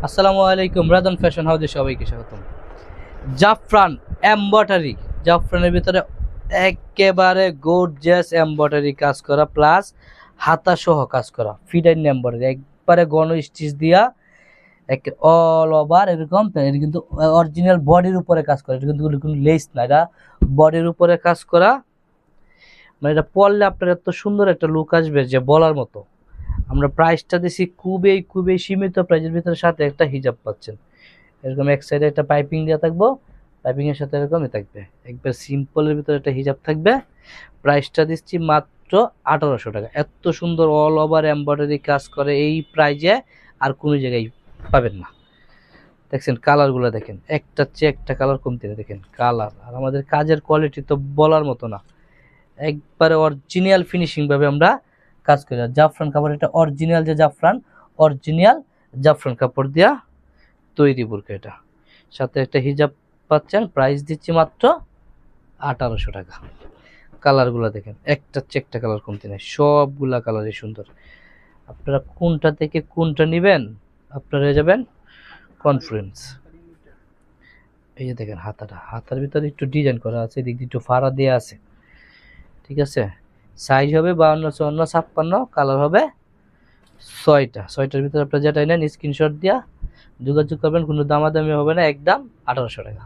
আসসালামু আলাইকুম, রাদন ফ্যাশন হাউসে সবাইকে স্বাগতম। জাফরান এমব্রয়ডারি, জাফরানের ভিতরে একেবারে গর্জিয়াস এমব্রয়ডারি কাজ করা, প্লাস হাতা সহ কাজ করা, ফিডাইন এমব্রয়ডারি একবারে গণ স্টিচ দিয়া এক অল ওভার এরকম। এটা কিন্তু অরিজিনাল বডির উপরে কাজ করা, এটা কিন্তু কোনো লেস না, এটা বডির উপরে কাজ করা। মানে এটা পরলে আপনার এত সুন্দর একটা লুক আসবে যে বলার মতো। আমরা প্রাইসটা দিছি খুবই খুবই সীমিত প্রাইসের ভিতরে, সাথে একটা হিজাব পাচ্ছেন। এরকম এক সাইডে একটা পাইপিং দেওয়া থাকবো, পাইপিং এর সাথে এরকমই থাকবে, একবার সিম্পলের ভিতরে একটা হিজাব থাকবে। প্রাইসটা দিচ্ছি মাত্র 1800 টাকা। এত সুন্দর অল ওভার এমব্রয়ডারি কাজ করে এই প্রাইজে আর কোনো জায়গায় পাবেন না। দেখছেন কালারগুলো, দেখেন একটা চেয়ে একটা কালার কমতে নেই, দেখেন কালার। আর আমাদের কাজের কোয়ালিটি তো বলার মতো না, একবারে অরিজিনাল ফিনিশিং ভাবে আমরা কাজ করি। আর জাফরান কাপড়, এটা অরিজিনাল যে জাফরান, অরিজিনাল জাফরান কাপড় দিয়া তৈরি বোরকা। এটা সাথে একটা হিজাব পাচ্ছেন, প্রাইস দিচ্ছি মাত্র 1800 টাকা। কালারগুলো দেখেন একটা চেয়ে একটা কালার কমতে নেই, সবগুলা কালারই সুন্দর। আপনারা কোনটা থেকে কোনটা নেবেন আপনারা যাবেন কনফারেন্স। এই যে দেখেন হাতাটা, হাতার ভিতরে একটু ডিজাইন করা আছে, এদিক দিয়ে একটু ফাড়া দেওয়া আছে, ঠিক আছে। সাইজ হবে 52, 54, 56, কালার হবে 6টার ভিতরে আপনারা যেটা নেন স্ক্রিনশট দিয়া যোগাযোগ করবেন, কোনো দামাদামি হবে না, একদম 1800 টাকা।